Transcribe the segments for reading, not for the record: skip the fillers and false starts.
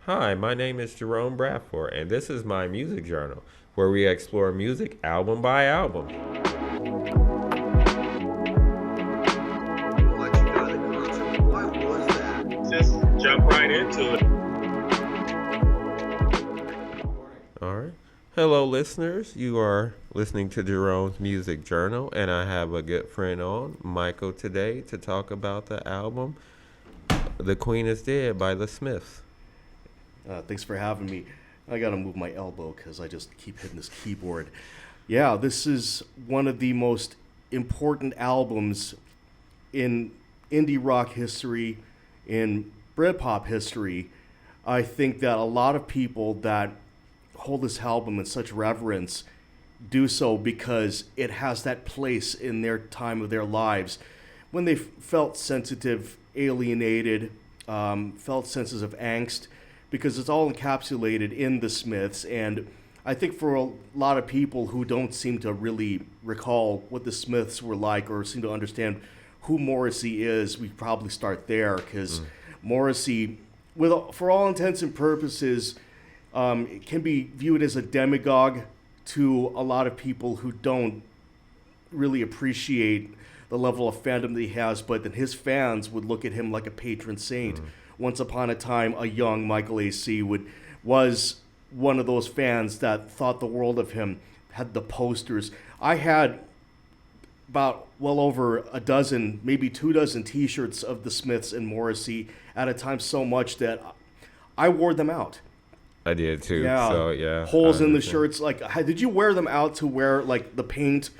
Hi, my name is Jerome Bradford, and this is my music journal, where we explore music album by album. We'll let you know the concert. Why was that? Just jump right into it. All right. Hello, listeners. You are listening to Jerome's Music Journal, and I have a good friend on, Michael, today to talk about the album The Queen is Dead by The Smiths. Thanks for having me. I gotta move my elbow because I just keep hitting this keyboard. Yeah, this is one of the most important albums in indie rock history, in Britpop history. I think that a lot of people that hold this album in such reverence do so because it has that place in their time of their lives when they felt sensitive, alienated, felt senses of angst, because it's all encapsulated in the Smiths. And I think for a lot of people who don't seem to really recall what the Smiths were like or seem to understand who Morrissey is, we probably start there because Morrissey, for all intents and purposes, it can be viewed as a demagogue to a lot of people who don't really appreciate the level of fandom that he has, but then his fans would look at him like a patron saint. Once upon a time, a young Michael A.C. was one of those fans that thought the world of him, had the posters. I had about well over a dozen, maybe 24 T-shirts of the Smiths and Morrissey at a time, so much that I wore them out. I did too. Yeah, So yeah, holes I in the understand. shirts. Like, did you wear them out to where like the paint,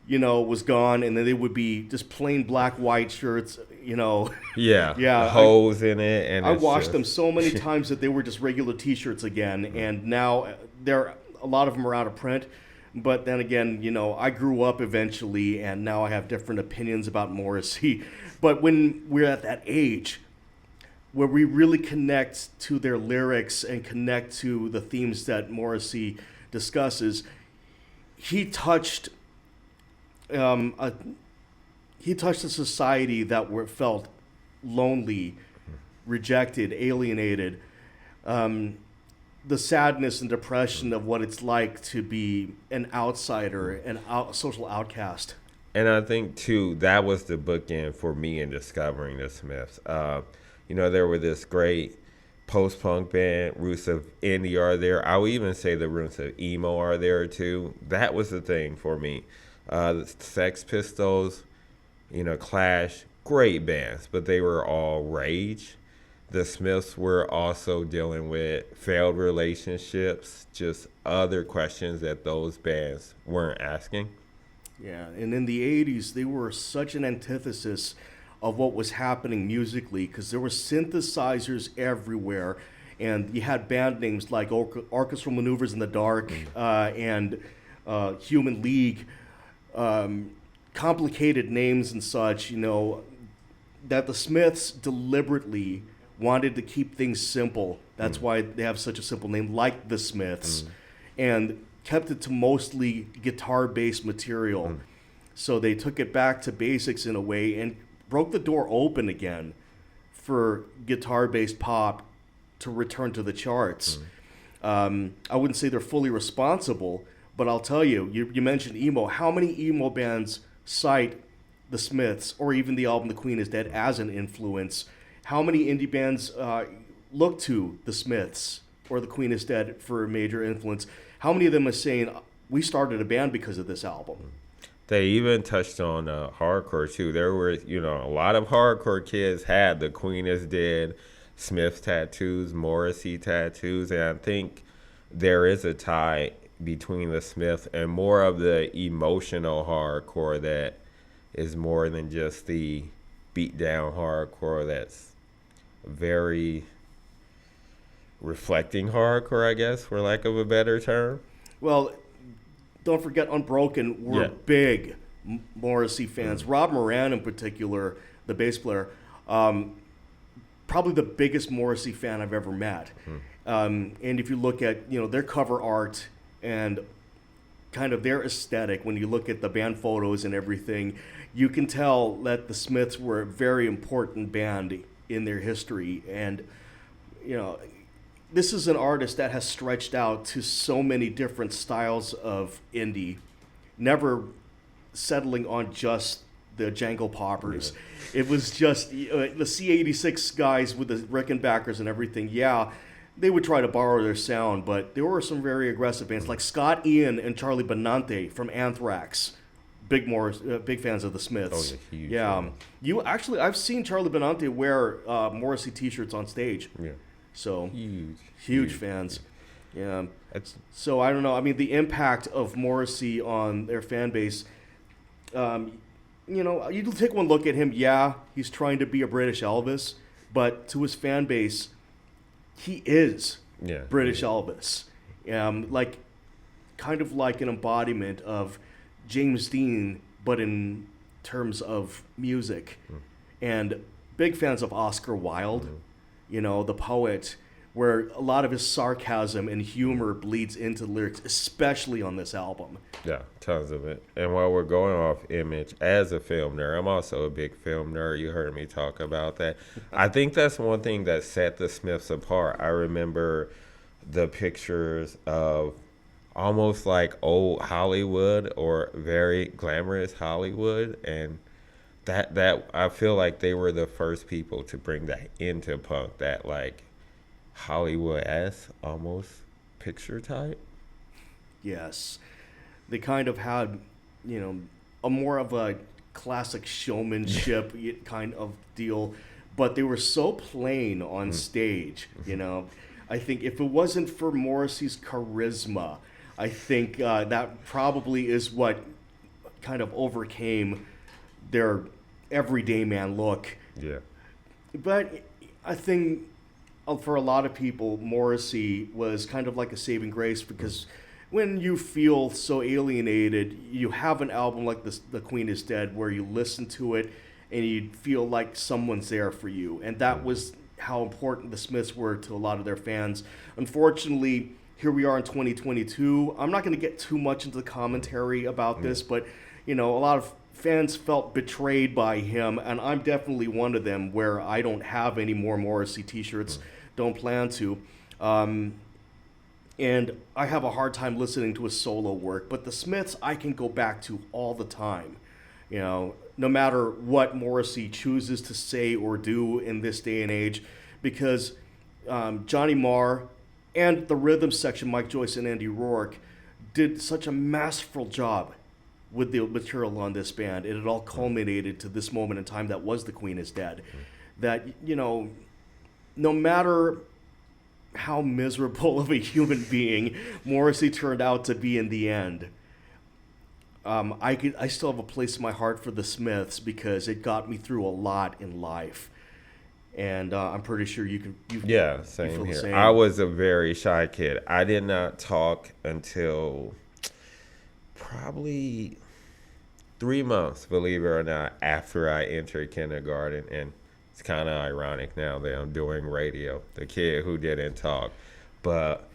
was gone, and then they would be just plain black white shirts, Yeah, Yeah, the holes in it, and I it's washed just- them so many times that they were just regular T-shirts again, and now a lot of them are out of print. But then again, I grew up eventually, and now I have different opinions about Morrissey. But when we're at that age where we really connect to their lyrics and connect to the themes that Morrissey discusses, he touched um, a, he touched a society that felt lonely, rejected, alienated. The sadness and depression of what it's like to be an outsider, social outcast. And I think too that was the bookend for me in discovering the Smiths. There were this great post-punk band, roots of indie are there. I would even say the roots of emo are there too. That was the thing for me. The Sex Pistols, Clash, great bands, but they were all rage. The Smiths were also dealing with failed relationships, just other questions that those bands weren't asking. Yeah, and in the 80s, they were such an antithesis of what was happening musically because there were synthesizers everywhere. And you had band names like Orchestral Maneuvers in the Dark and Human League, complicated names and such, that the Smiths deliberately wanted to keep things simple. That's why they have such a simple name, like the Smiths, and kept it to mostly guitar-based material. So they took it back to basics in a way and broke the door open again for guitar-based pop to return to the charts. I wouldn't say they're fully responsible, but I'll tell you, you mentioned emo. How many emo bands cite the Smiths or even the album The Queen is Dead as an influence? How many indie bands look to the Smiths or The Queen is Dead for a major influence? How many of them are saying, we started a band because of this album? They even touched on hardcore too. There were, a lot of hardcore kids had the Queen is Dead, Smith tattoos, Morrissey tattoos, and I think there is a tie between the Smiths and more of the emotional hardcore that is more than just the beat down hardcore that's very reflecting hardcore, I guess, for lack of a better term. Well, don't forget Unbroken were Yeah. big Morrissey fans. Rob Moran in particular, the bass player, probably the biggest Morrissey fan I've ever met. And if you look at their cover art and kind of their aesthetic, when you look at the band photos and everything, you can tell that the Smiths were a very important band in their history. And this is an artist that has stretched out to so many different styles of indie, never settling on just the Jangle Poppers. It was just the C86 guys with the Rickenbackers and everything. Yeah, they would try to borrow their sound, but there were some very aggressive bands like Scott Ian and Charlie Benante from Anthrax. Big fans of the Smiths. Oh, yeah, huge. Yeah, you actually, I've seen Charlie Benante wear Morrissey T-shirts on stage. Yeah. So Huge fans. Yeah. It's, So I don't know. I mean, the impact of Morrissey on their fan base. You take one look at him. Yeah, he's trying to be a British Elvis, but to his fan base, he is British Elvis. Kind of like an embodiment of James Dean, but in terms of music. And big fans of Oscar Wilde, the poet, where a lot of his sarcasm and humor bleeds into the lyrics, especially on this album. Yeah, tons of it. And while we're going off Image, as a film nerd, I'm also a big film nerd. You heard me talk about that. I think that's one thing that set the Smiths apart. I remember the pictures of almost like old Hollywood or very glamorous Hollywood, and that I feel like they were the first people to bring that into punk, that like Hollywood-esque almost picture type. Yes. They kind of had, a more of a classic showmanship kind of deal, but they were so plain on stage, I think if it wasn't for Morrissey's charisma, I think that probably is what kind of overcame their everyday man look. Yeah. But I think for a lot of people, Morrissey was kind of like a saving grace, because when you feel so alienated, you have an album like this, The Queen is Dead, where you listen to it and you feel like someone's there for you. And that was how important the Smiths were to a lot of their fans. Unfortunately, here we are in 2022. I'm not going to get too much into the commentary about this, but, a lot of fans felt betrayed by him, and I'm definitely one of them, where I don't have any more Morrissey t-shirts, don't plan to. And I have a hard time listening to his solo work, but the Smiths I can go back to all the time. No matter what Morrissey chooses to say or do in this day and age, because Johnny Marr and the rhythm section, Mike Joyce and Andy Rourke, did such a masterful job with the material on this band. It had all culminated to this moment in time that was The Queen is Dead. That, no matter how miserable of a human being Morrissey turned out to be in the end, I still have a place in my heart for the Smiths, because it got me through a lot in life. And I'm pretty sure you Same here. Same. I was a very shy kid. I did not talk until probably 3 months, believe it or not, after I entered kindergarten. And it's kind of ironic now that I'm doing radio, the kid who didn't talk. But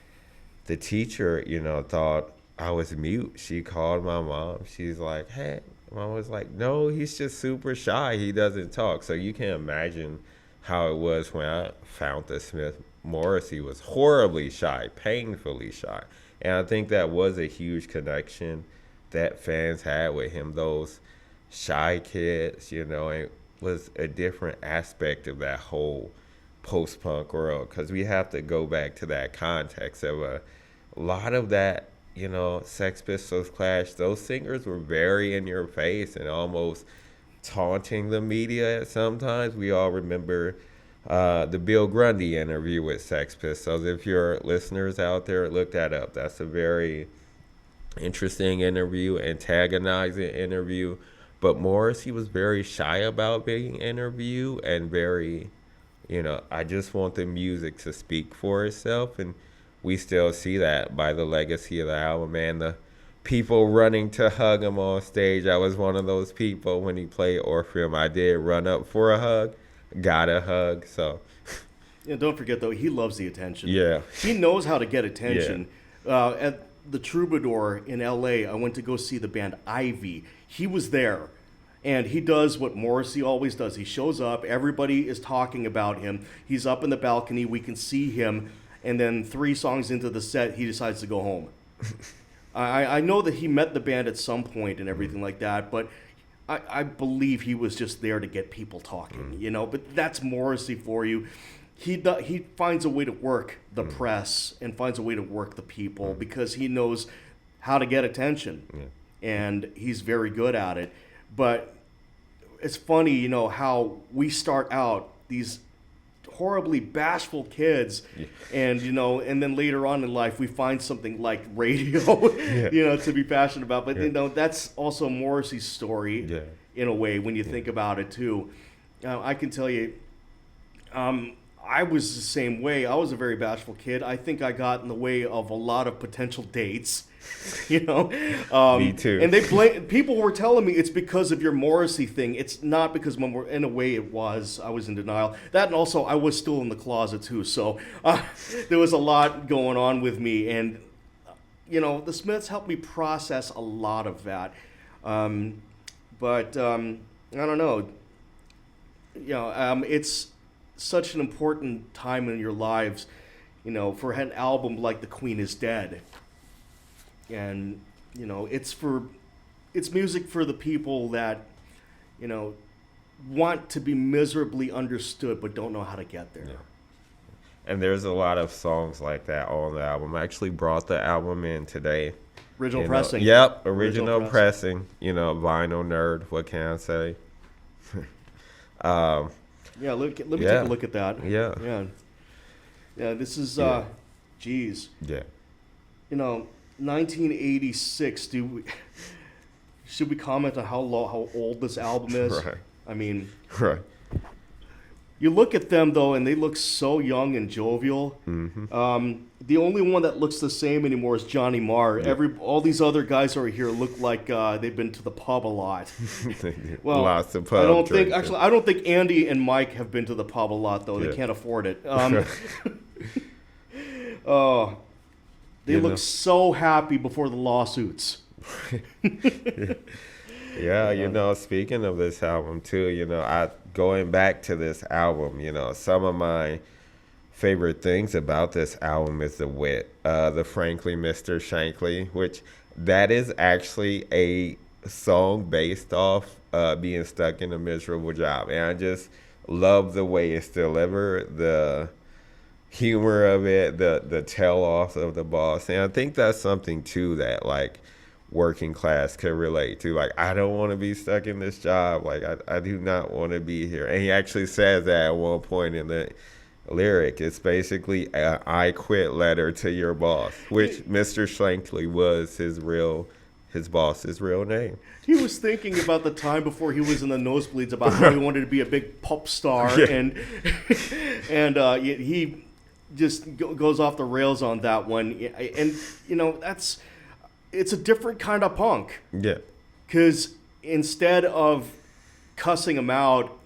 the teacher, thought I was mute. She called my mom. She's like, hey. Mom was like, no, he's just super shy. He doesn't talk. So you can imagine how it was when I found the Smith. Morrissey was horribly shy, painfully shy. And I think that was a huge connection that fans had with him. Those shy kids, it was a different aspect of that whole post-punk world, because we have to go back to that context of a lot of that, Sex Pistols, Clash, those singers were very in your face and almost taunting the media at sometimes. We all remember the Bill Grundy interview with Sex Pistols. If your listeners out there, look that up. That's a very interesting interview, antagonizing interview. But Morrissey was very shy about being interviewed and very, I just want the music to speak for itself. And we still see that by the legacy of the album and the people running to hug him on stage. I was one of those people when he played Orpheum. I did run up for a hug, got a hug. So, don't forget though, he loves the attention. Yeah, he knows how to get attention. At the Troubadour in L.A., I went to go see the band Ivy. He was there, and he does what Morrissey always does. He shows up. Everybody is talking about him. He's up in the balcony. We can see him. and then 3 songs into the set, he decides to go home. I know that he met the band at some point and everything like that, but I believe he was just there to get people talking, you know. But that's Morrissey for you. He finds a way to work the press and finds a way to work the people because he knows how to get attention, and he's very good at it. But it's funny, you know, how we start out these horribly bashful kids, and you know, and then later on in life we find something like radio, you know, to be passionate about. But you know, that's also Morrissey's story in a way when you think about it too. I can tell you, I was the same way. I was a very bashful kid. I think I got in the way of a lot of potential dates. You know, me too. And people were telling me it's because of your Morrissey thing. It's not because in a way it was. I was in denial. That, and also I was still in the closet too. So there was a lot going on with me, and you know, the Smiths helped me process a lot of that. But I don't know. You know, it's such an important time in your lives. You know, for an album like The Queen is Dead. And, you know, it's music for the people that, you know, want to be miserably understood but don't know how to get there. And there's a lot of songs like that on the album. I actually brought the album in today. Original pressing. Yep, original pressing. You know, vinyl nerd. What can I say? Let me take a look at that. Yeah. This is, geez. Yeah. You know, 1986. Should we comment on how old this album is? Right. I mean, right. You look at them though, and they look so young and jovial. Mm-hmm. The only one that looks the same anymore is Johnny Marr. All these other guys over here look like they've been to the pub a lot. Well, lots of pub drinking. I don't think Andy and Mike have been to the pub a lot though. They can't afford it. They look so happy before the lawsuits. Yeah, you know, speaking of this album too, you know, going back to this album, you know, some of my favorite things about this album is the wit. The Frankly Mr. Shankly, which that is actually a song based off being stuck in a miserable job. And I just love the way it's delivered, the humor of it, the tell-off of the boss. And I think that's something too that like working class could relate to. Like, I don't want to be stuck in this job. Like, I do not want to be here. And he actually says that at one point in the lyric. It's basically a I quit letter to your boss, which Mr. Shankly was his boss's real name. He was thinking about the time before he was in the nosebleeds about how he wanted to be a big pop star, and he just goes off the rails on that one. And you know, it's a different kind of punk. Yeah. Because instead of cussing him out,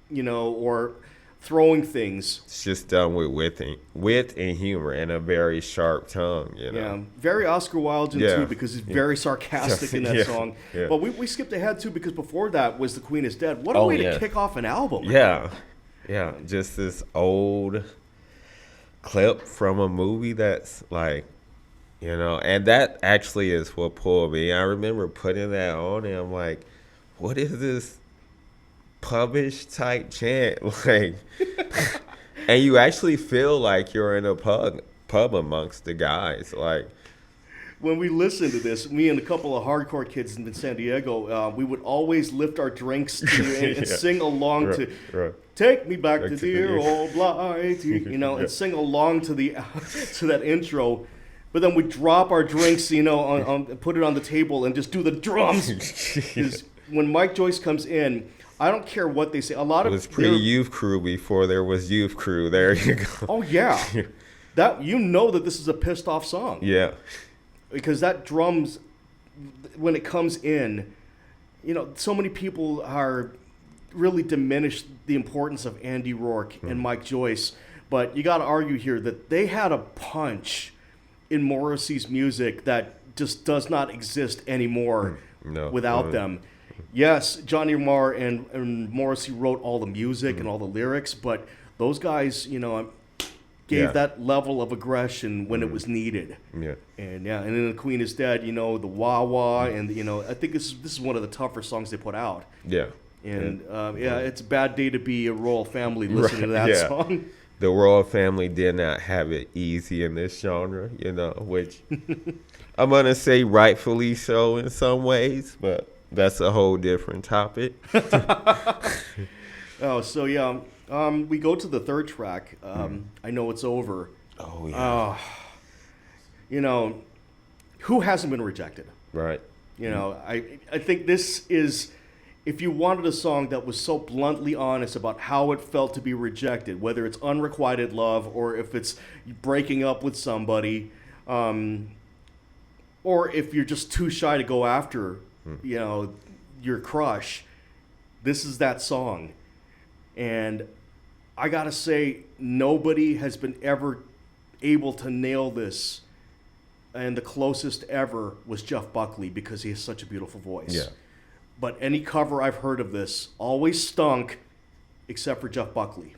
you know, or throwing things, it's just done with wit and humor and a very sharp tongue, you know. Yeah, very Oscar Wilde too, because he's very sarcastic in that song. Yeah. But we skipped ahead too, because before that was The Queen is Dead. What a way to kick off an album. Yeah, just this old clip from a movie that's like, you know, and that actually is what pulled me. I remember putting that on and I'm like, what is this pubish type chant? Like, and you actually feel like you're in a pub amongst the guys. Like, when we listened to this, me and a couple of hardcore kids in San Diego, we would always lift our drinks and sing along to "Take Me Back to Dear Old Blight," you know, and sing along to to that intro. But then we drop our drinks, you know, put it on the table and just do the drums. Because when Mike Joyce comes in, I don't care what they say. It was pre-Youth Crew before there was Youth Crew. There you go. Oh yeah, that you know that this is a pissed off song. Yeah, because that drums, when it comes in, you know, so many people are really diminished the importance of Andy Rourke and Mike Joyce, but you got to argue here that they had a punch in Morrissey's music that just does not exist anymore without them. Yes, Johnny Marr and Morrissey wrote all the music and all the lyrics, but those guys, you know, gave Yeah. that level of aggression when it was needed. Yeah. And then The Queen is Dead, the wah wah, and I think this is one of the tougher songs they put out. Yeah. And it's a bad day to be a royal family listening to that yeah. song. The royal family did not have it easy in this genre, which I'm going to say rightfully so in some ways, but that's a whole different topic. Oh, so yeah, we go to the third track. I Know It's Over. Oh, yeah. Who hasn't been rejected? Right. I think this is, if you wanted a song that was so bluntly honest about how it felt to be rejected, whether it's unrequited love or if it's breaking up with somebody, or if you're just too shy to go after, your crush, this is that song. And I gotta say, nobody has been ever able to nail this. And the closest ever was Jeff Buckley, because he has such a beautiful voice. Yeah. But any cover I've heard of this always stunk, except for Jeff Buckley.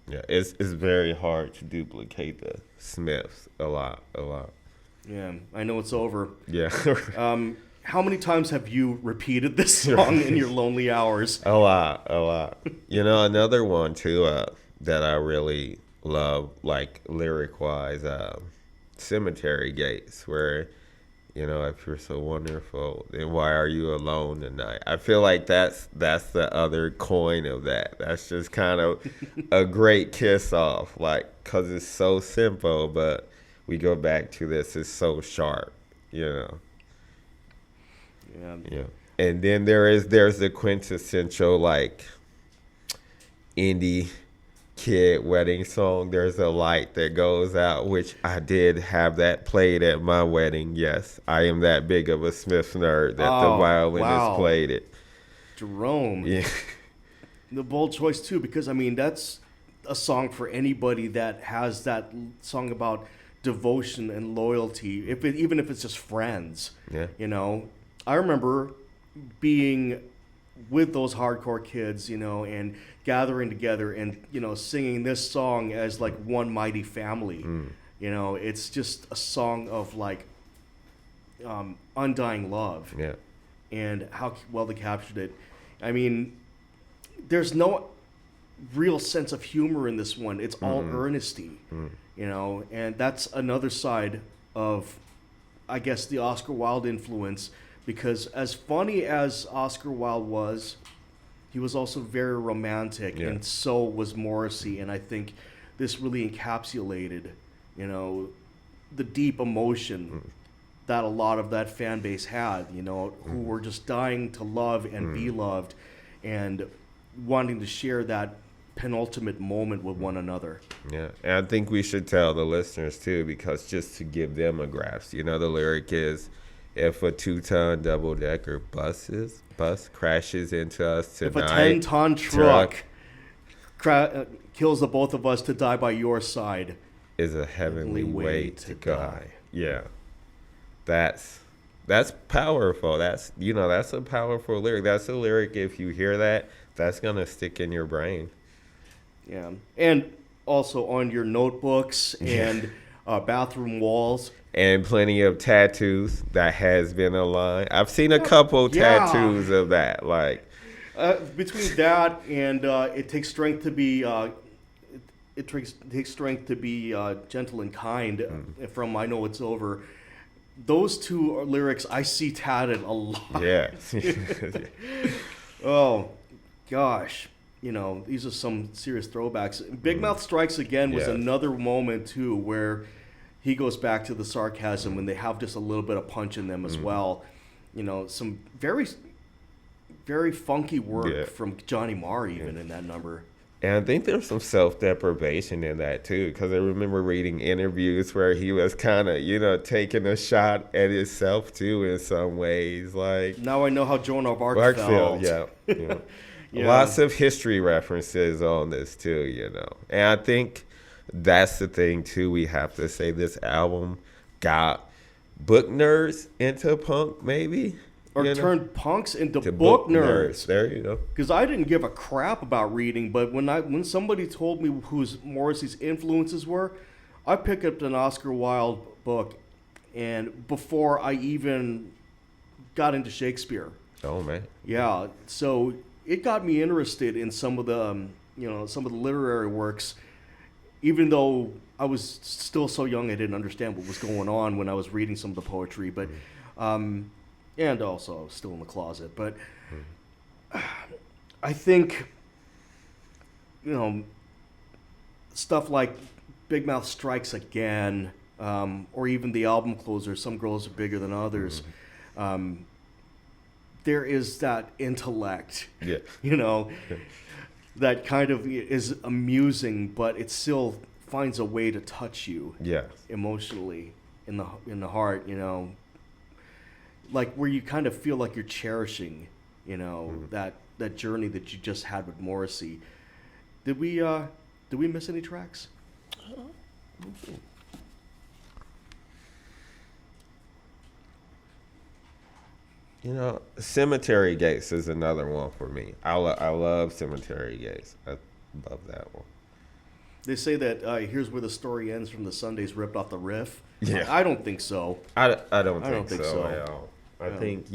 Yeah, it's very hard to duplicate the Smiths a lot. Yeah, I Know It's Over. Yeah. How many times have you repeated this song in your lonely hours? A lot. Another one too that I really love, like lyric-wise, Cemetery Gates, where, if you're so wonderful, then why are you alone tonight? I feel like that's the other coin of that. That's just kind of a great kiss-off, because it's so simple, but we go back to this, it's so sharp, Yeah. Yeah. And then there's the quintessential indie kid wedding song. There's a light that goes out, which I did have that played at my wedding. Yes, I am that big of a Smith nerd that the violinist played it. Jerome. Yeah. The bold choice too, because that's a song for anybody that has that song about devotion and loyalty, even if it's just friends. Yeah. I remember being with those hardcore kids, and gathering together and, singing this song as one mighty family. It's just a song of undying love. Yeah. And how well they captured it. There's no real sense of humor in this one. It's all earnesty, and that's another side of, I guess, the Oscar Wilde influence. Because as funny as Oscar Wilde was, he was also very romantic, and so was Morrissey. And I think this really encapsulated, the deep emotion that a lot of that fan base had, who were just dying to love and be loved, and wanting to share that penultimate moment with one another. Yeah, and I think we should tell the listeners too, because just to give them a grasp, the lyric is, if a 2-ton double-decker bus crashes into us tonight, if a 10-ton truck kills the both of us, to die by your side is a heavenly way to die. Yeah, that's powerful. That's a powerful lyric. That's a lyric. If you hear that, that's gonna stick in your brain. Yeah, and also on your notebooks and bathroom walls. And plenty of tattoos. That has been a line. I've seen a couple tattoos of that. Between that and it takes strength to be gentle and kind. From I Know It's Over. Those two lyrics I see tatted a lot. Yeah. Oh, gosh. These are some serious throwbacks. Big Mouth Strikes Again was another moment too where he goes back to the sarcasm, and they have just a little bit of punch in them as well. Some very, very funky work from Johnny Marr even in that number. And I think there's some self-deprivation in that too, because I remember reading interviews where he was kind of, taking a shot at himself too in some ways. Now I know how Joan of Arc felt. Yeah. Lots of history references on this too, And I think that's the thing too. We have to say this album got book nerds into punk, maybe, or you know? turned punks into To book nerds. There you go. Because I didn't give a crap about reading, but when somebody told me who Morrissey's influences were, I picked up an Oscar Wilde book, and before I even got into Shakespeare. Oh man. Yeah, so it got me interested in some of the literary works, even though I was still so young I didn't understand what was going on when I was reading some of the poetry, but and also I was still in the closet. But I think, stuff like Big Mouth Strikes Again, or even the album closer, Some Girls Are Bigger Than Others, there is that intellect, that kind of is amusing, but it still finds a way to touch you emotionally in the heart, like where you kind of feel like you're cherishing, that journey that you just had with Morrissey. Did we miss any tracks? Cemetery Gates is another one for me. I love Cemetery Gates. I love that one. They say that here's where the story ends from the Sundays ripped off the riff. Yeah. I don't think so. I don't think so at all. I think,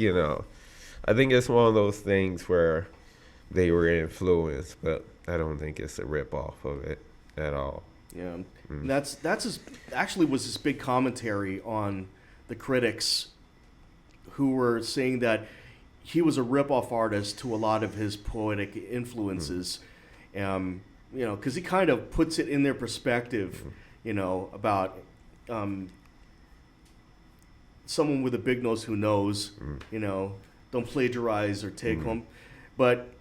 I think it's one of those things where they were influenced, but I don't think it's a rip off of it at all. Yeah. That's actually was his big commentary on the critics who were saying that he was a rip-off artist to a lot of his poetic influences, because he kind of puts it in their perspective, about someone with a big nose who knows, don't plagiarize or take them. But,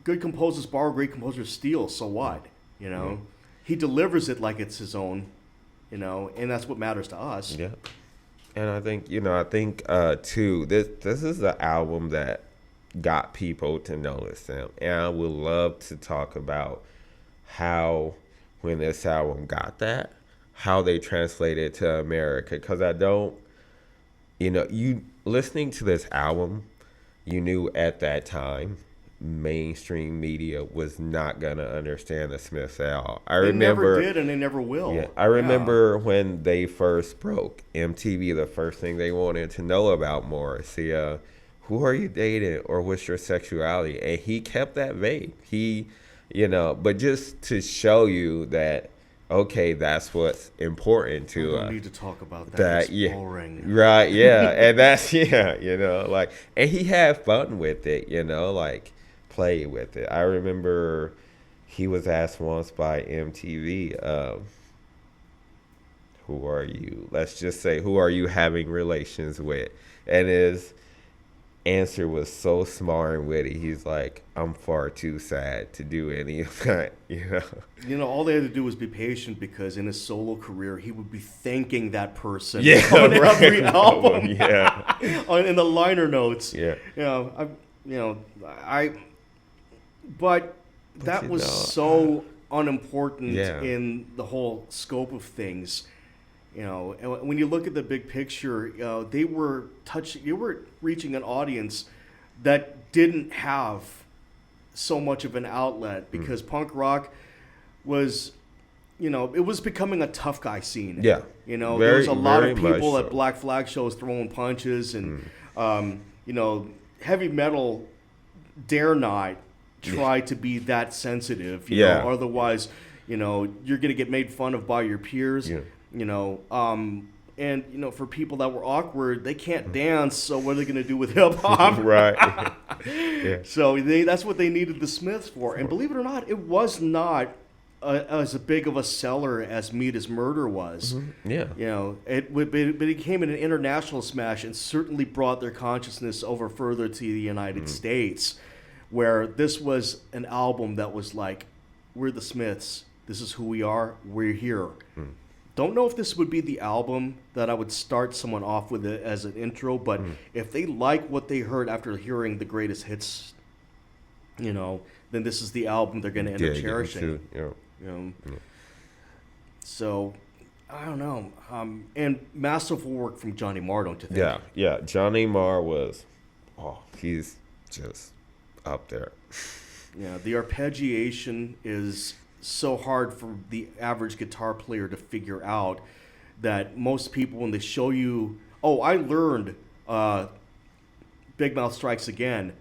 good composers borrow, great composers steal, so what? He delivers it like it's his own, and that's what matters to us. Yeah. And I think, too, this is the album that got people to notice him. And I would love to talk about how, when this album got that, how they translated it to America. Because I don't, you listening to this album, you knew at that time, mainstream media was not going to understand the Smiths at all. They never did, and they never will. Yeah, I remember when they first broke MTV, the first thing they wanted to know about Morrissey, who are you dating or what's your sexuality? And he kept that vague. But just to show you that, okay, that's what's important to us. We need to talk about that. It's boring. Right, yeah. And that's, and he had fun with it, play with it. I remember he was asked once by MTV, who are you? Let's just say, who are you having relations with? And his answer was so smart and witty. He's like, I'm far too sad to do any of that, all they had to do was be patient, because in his solo career, he would be thanking that person on every album. In the liner notes. Yeah. But that was so unimportant in the whole scope of things. And when you look at the big picture, they were reaching an audience that didn't have so much of an outlet, because punk rock was, it was becoming a tough guy scene. Yeah. There was a lot of people at Black Flag shows throwing punches, and, heavy metal dare not try to be that sensitive. Otherwise, you're going to get made fun of by your peers. Yeah. And for people that were awkward, they can't dance, so what are they going to do with hip hop? Right. Yeah. So that's what they needed the Smiths for. And believe it or not, it was not as big of a seller as Meat is Murder was. Mm-hmm. Yeah. It became an international smash, and certainly brought their consciousness over further to the United States, where this was an album that was like, we're the Smiths. This is who we are. We're here. Don't know if this would be the album that I would start someone off with it as an intro, but if they like what they heard after hearing the greatest hits, then this is the album they're going to end up cherishing. So, I don't know. And masterful work from Johnny Marr, don't you think? Yeah. Johnny Marr was, he's just up there. Yeah, the arpeggiation is so hard for the average guitar player to figure out that most people, when they show you, I learned Big Mouth Strikes Again,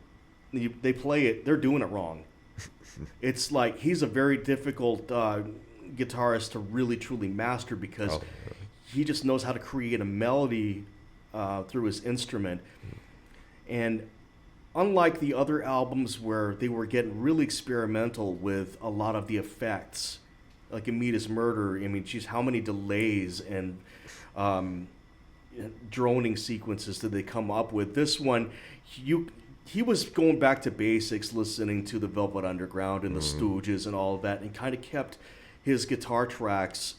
they play it, they're doing it wrong. It's like he's a very difficult guitarist to really truly master because he just knows how to create a melody through his instrument. And unlike the other albums where they were getting really experimental with a lot of the effects, like Amita's Murder, I mean, geez, how many delays and droning sequences did they come up with? This one, he was going back to basics, listening to the Velvet Underground and the Stooges and all of that, and kind of kept his guitar tracks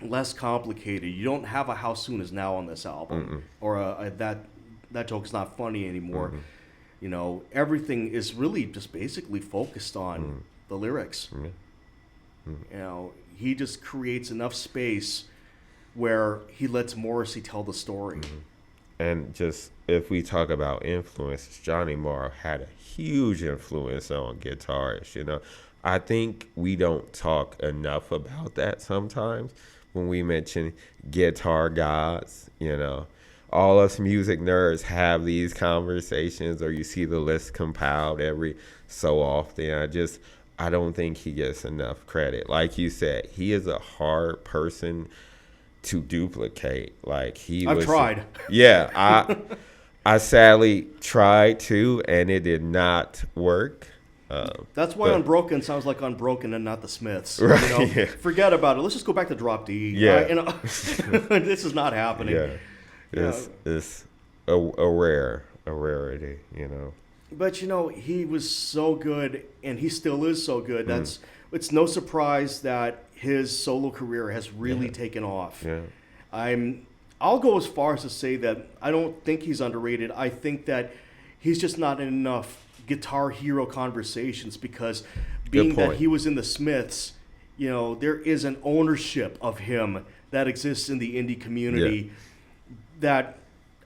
less complicated. You don't have a How Soon Is Now on this album, or that joke's not funny anymore. You know, everything is really just basically focused on the lyrics. You know, he just creates enough space where he lets Morrissey tell the story. And just, if we talk about influences, Johnny Marr had a huge influence on guitarists, you know. I think we don't talk enough about that sometimes when we mention guitar gods, you know. All us music nerds have these conversations, or you see the list compiled every so often. I don't think he gets enough credit. Like you said, he is a hard person to duplicate. Like I've tried. Yeah, I sadly tried to, and it did not work. That's why Unbroken sounds like Unbroken and not the Smiths. Right, you know? yeah. Forget about it. Let's just go back to Drop D. Yeah. You know? This is not happening. Yeah. It's a rarity, you know. But, you know, he was so good, and he still is so good. It's no surprise that his solo career has really taken off. Yeah. I'll go as far as to say that I don't think he's underrated. I think that he's just not in enough Guitar Hero conversations because being that he was in the Smiths, you know, there is an ownership of him that exists in the indie community that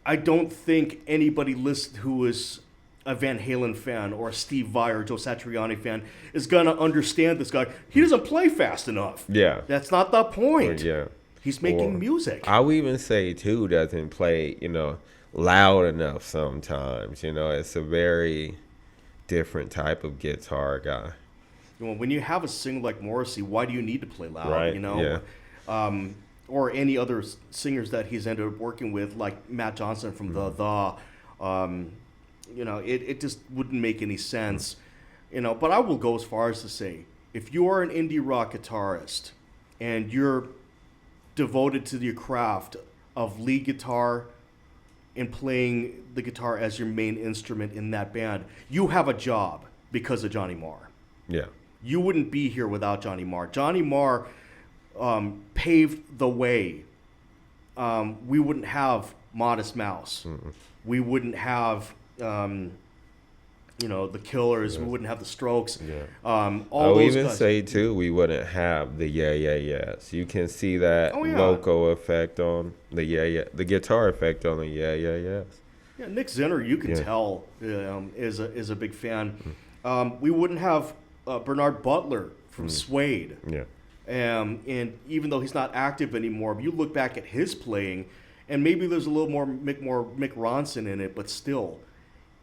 I don't think anybody who is a Van Halen fan or a Steve Vai or Joe Satriani fan is going to understand this guy. He doesn't play fast enough. Yeah. That's not the point. Yeah. He's making music. I would even say, too, doesn't play, you know, loud enough sometimes. You know, it's a very different type of guitar guy. Well, when you have a singer like Morrissey, why do you need to play loud? Right, You know? Or any other singers that he's ended up working with, like Matt Johnson from you know, it just wouldn't make any sense. You know, but I will go as far as to say, if you are an indie rock guitarist and you're devoted to your craft of lead guitar and playing the guitar as your main instrument in that band, you have a job because of Johnny Marr. Yeah. You wouldn't be here without Johnny Marr. Johnny Marr paved the way. We wouldn't have Modest Mouse. We wouldn't have, you know, the Killers. We wouldn't have the Strokes. All I'll those even guys. say, too, we wouldn't have the Yes. You can see that vocal effect on the the guitar effect on the Yes. Yeah, Nick Zinner, you can tell, is a big fan. We wouldn't have Bernard Butler from Suede. Yeah. And even though he's not active anymore, if you look back at his playing, and maybe there's a little more Mick Ronson in it, but still,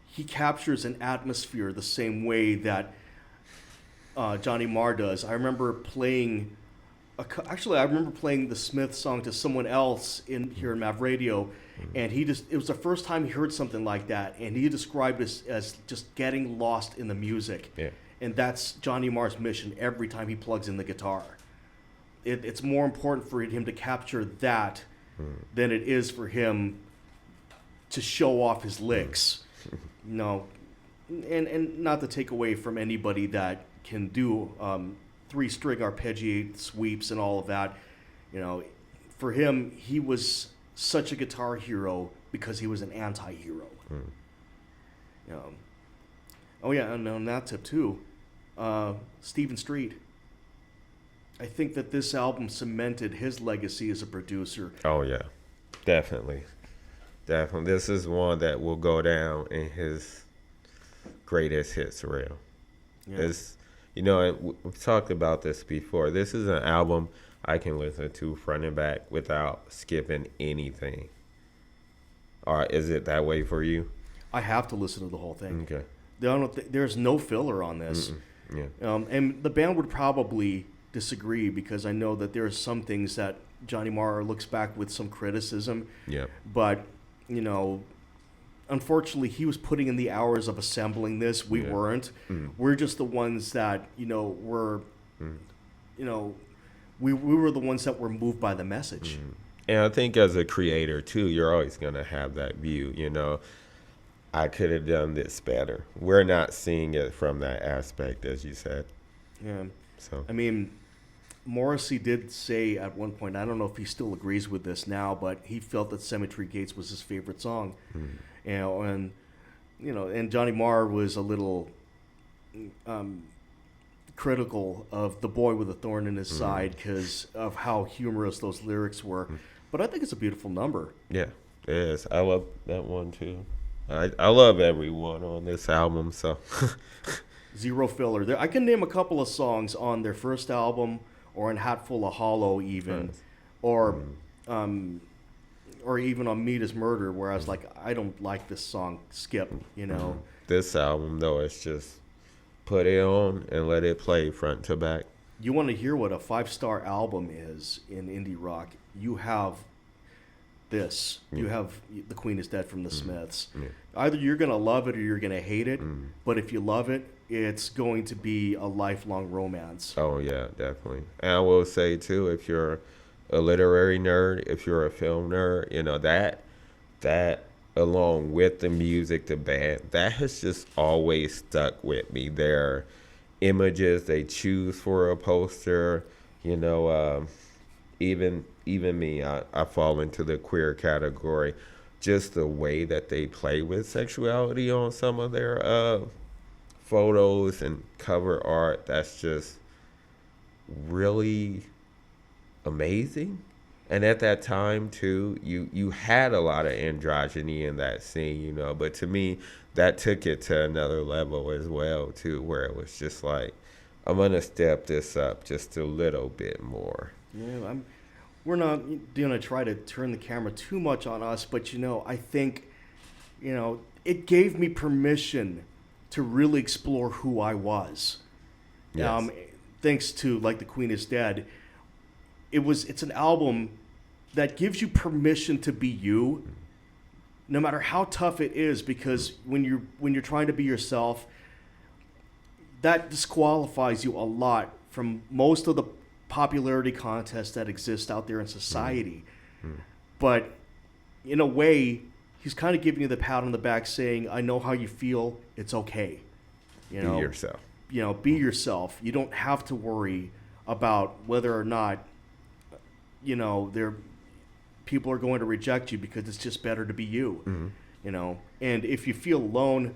he captures an atmosphere the same way that Johnny Marr does. I remember playing, I remember playing the Smith song to someone else here in Mavradio, and it was the first time he heard something like that, and he described it as just getting lost in the music. Yeah. And that's Johnny Marr's mission every time he plugs in the guitar. It's more important for him to capture that than it is for him to show off his licks. No, and not to take away from anybody that can do 3-string arpeggiate sweeps and all of that. You know, for him, he was such a guitar hero because he was an anti-hero. You know. Oh yeah, and on that tip too, Stephen Street. I think that this album cemented his legacy as a producer. Oh yeah, definitely, definitely. This is one that will go down in his greatest hits reel. Yeah. It's, you know, and we've talked about this before. This is an album I can listen to front and back without skipping anything. Or is it that way for you? I have to listen to the whole thing. Okay. There's no filler on this. Yeah. And the band would probably disagree because I know that there are some things that Johnny Marr looks back with some criticism. Yeah. But, you know, unfortunately, he was putting in the hours of assembling this. We Yeah. weren't. We're just the ones that, you know, were, you know, we were the ones that were moved by the message. And I think as a creator, too, you're always going to have that view, you know. I could have done this better. We're not seeing it from that aspect, as you said. Yeah. So I mean, Morrissey did say at one point, I don't know if he still agrees with this now, but he felt that Cemetery Gates was his favorite song. And Johnny Marr was a little critical of The Boy with a Thorn in His Side because of how humorous those lyrics were. But I think it's a beautiful number. yeah, it is. I love that one, too. I love everyone on this album, so. Zero filler. I can name a couple of songs on their first album or in Hatful of Hollow even, Nice. or even on Meat is Murder, where I was like, I don't like this song, skip, you know. This album, though, it's just put it on and let it play front to back. You want to hear what a 5-star album is in indie rock, you have this. You have The Queen is Dead from the Smiths. Yeah. Either you're going to love it or you're going to hate it, but if you love it, it's going to be a lifelong romance. Oh, yeah, definitely. And I will say, too, if you're a literary nerd, if you're a film nerd, you know, that along with the music, the band, that has just always stuck with me. Their images they choose for a poster, you know, even me, I fall into the queer category. Just the way that they play with sexuality on some of their photos and cover art, that's just really amazing. And at that time too, you had a lot of androgyny in that scene, you know, but to me that took it to another level as well too, where it was just like, I'm gonna step this up just a little bit more. Yeah, we're not going to try to turn the camera too much on us, but, you know, I think, you know, it gave me permission to really explore who I was. Yes. Thanks to, like, The Queen is Dead. It's an album that gives you permission to be you, no matter how tough it is, because when you're trying to be yourself, that disqualifies you a lot from most of the popularity contests that exist out there in society. But in a way, he's kind of giving you the pat on the back saying, I know how you feel, it's okay. You know, Be yourself. You know, be yourself. You don't have to worry about whether or not, you know, people are going to reject you, because it's just better to be you. You know, and if you feel alone,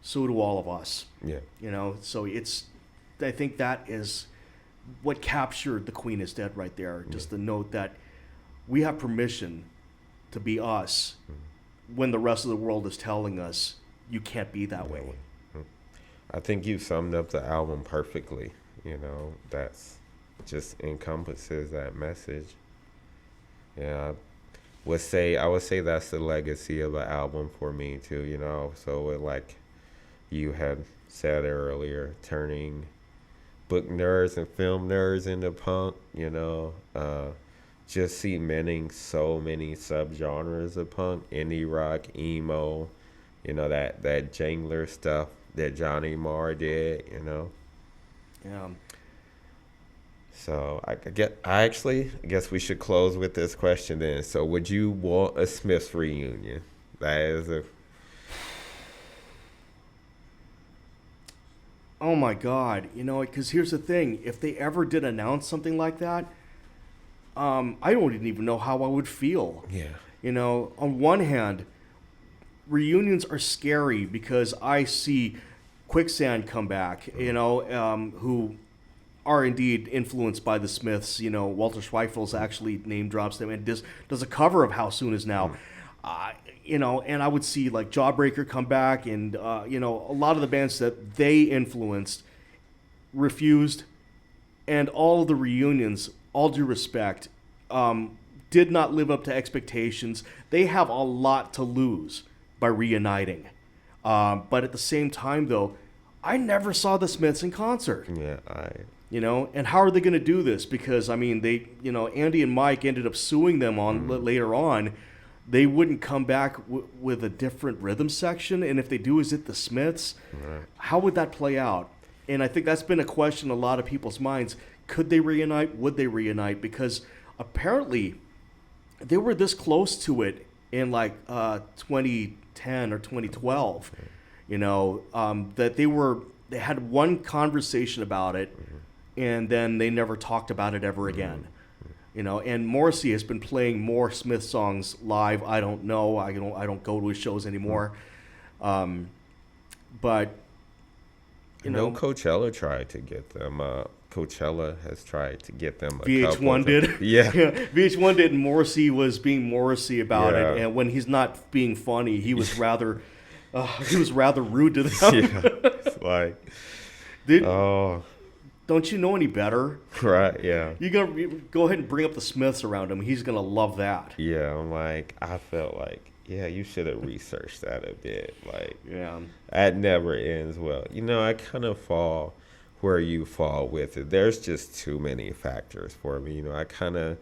so do all of us. Yeah. You know, so I think that is what captured The Queen is Dead right there. Just the note that we have permission to be us when the rest of the world is telling us you can't be that way. I think you summed up the album perfectly. You know, that's just encompasses that message. Yeah, I would say that's the legacy of an album for me too. You know, so like you had said earlier, turning book nerds and film nerds into punk. You know, just cementing so many subgenres of punk, indie rock, emo. You know, that jangler stuff that Johnny Marr did, you know. Yeah. So I guess we should close with this question then. So would you want a Smiths reunion? That is Oh my God. You know, because here's the thing. If they ever did announce something like that, I don't even know how I would feel. yeah. You know, on one hand, reunions are scary because I see Quicksand come back, you know, who are indeed influenced by the Smiths. You know, Walter Schweifel's actually name drops them and does a cover of How Soon Is Now. You know, and I would see like Jawbreaker come back, and you know, a lot of the bands that they influenced refused, and all of the reunions, all due respect, did not live up to expectations. They have a lot to lose by reuniting, but at the same time, though, I never saw the Smiths in concert. Yeah, You know, and how are they going to do this? Because I mean, they, you know, Andy and Mike ended up suing them on later on. They wouldn't come back with a different rhythm section, and if they do, is it the Smiths? Right. How would that play out? And I think that's been a question in a lot of people's minds. Could they reunite? Would they reunite? Because apparently they were this close to it in like 2010 or 2012. You know, that they had one conversation about it, and then they never talked about it ever again. You know, and Morrissey has been playing more Smith songs live. I don't know. I don't go to his shows anymore. But you know, Coachella tried to get them. Coachella has tried to get them. VH1 did. Yeah. VH1 did, and Morrissey was being Morrissey about Yeah. it. And when he's not being funny, he was rather rude to them. Yeah. It's like, Don't you know any better? right, yeah. You go ahead and bring up the Smiths around him. He's gonna love that. Yeah, I'm like, I felt like, yeah, you should have researched that a bit. Like, Yeah. that never ends well. You know, I kind of fall where you fall with it. There's just too many factors for me. You know, I kind of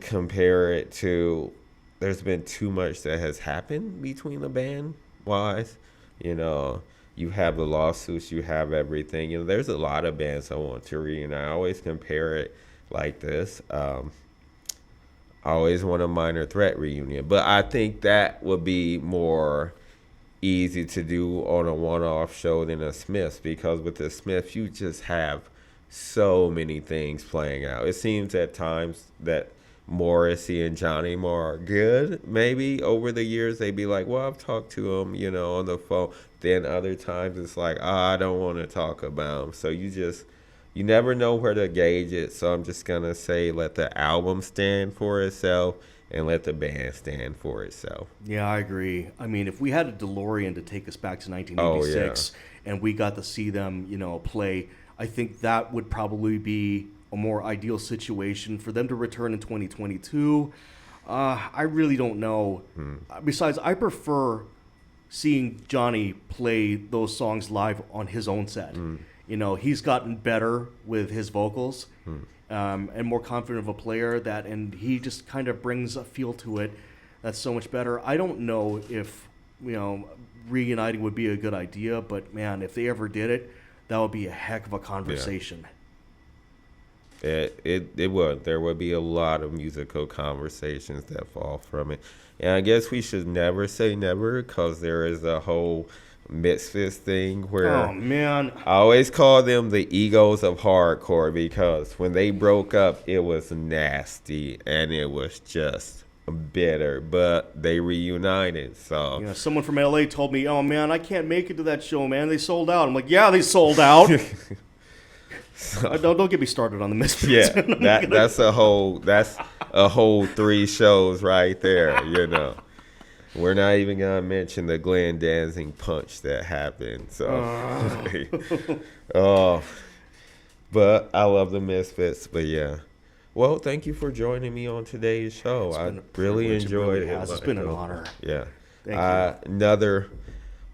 compare it to, there's been too much that has happened between the band-wise. You know, you have the lawsuits, you have everything. You know, there's a lot of bands I want to reunite. I always compare it like this. I always want a Minor Threat reunion, but I think that would be more easy to do on a one-off show than a Smiths, because with the Smiths, you just have so many things playing out. It seems at times that Morrissey and Johnny Marr are good. Maybe over the years they'd be like, well, I've talked to him, you know, on the phone. Then other times it's like, I don't want to talk about him. So you never know where to gauge it. So I'm just going to say let the album stand for itself and let the band stand for itself. Yeah, I agree. I mean, if we had a DeLorean to take us back to 1986 and we got to see them, you know, play, I think that would probably be a more ideal situation for them to return in 2022. I really don't know. Besides, I prefer seeing Johnny play those songs live on his own set. You know, he's gotten better with his vocals and more confident of a player, and he just kind of brings a feel to it that's so much better. I don't know if, you know, reuniting would be a good idea, but man, if they ever did it, that would be a heck of a conversation. It would. There would be a lot of musical conversations that fall from it. And I guess we should never say never, because there is a whole Misfits thing where Oh, man. I always call them the egos of hardcore, because when they broke up, it was nasty and it was just bitter, but they reunited. So You know, someone from LA told me, oh, man, I can't make it to that show, man. They sold out. I'm like, yeah, they sold out. Don't get me started on the Misfits. yeah, that's a whole 3 shows right there, you know. We're not even gonna mention the Glenn Danzig punch that happened. So, but I love the Misfits. But yeah, well, thank you for joining me on today's show. I really enjoyed it. It's been an honor. Yeah, Thank you. Another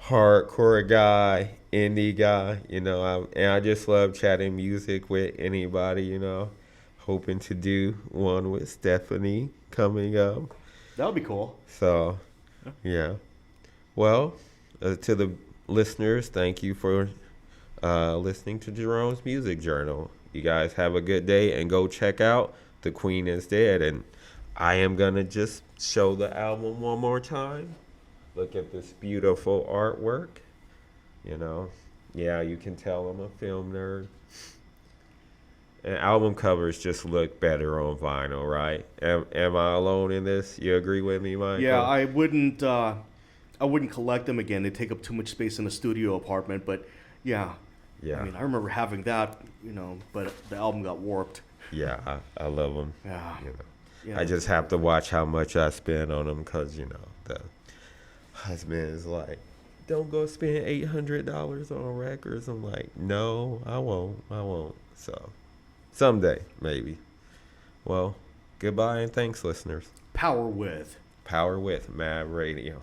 hardcore guy, indie guy. You know, I just love chatting music with anybody. You know, hoping to do one with Stephanie coming up. That would be cool. So. Yeah. Well, to the listeners, thank you for listening to Jerome's Music Journal. You guys have a good day, and go check out The Queen is Dead. And I am going to just show the album one more time. Look at this beautiful artwork. You know, yeah, you can tell I'm a film nerd. And album covers just look better on vinyl, right? Am I alone in this? You agree with me, Mike? Yeah, I wouldn't collect them again. They take up too much space in a studio apartment. But yeah, Yeah. I mean, I remember having that, but the album got warped. Yeah, I love them. Yeah. You know. Yeah. I just have to watch how much I spend on them because, the husband is like, don't go spend $800 on records. I'm like, no, I won't. So, someday, maybe. Well, goodbye and thanks, listeners. Power with Mavradio.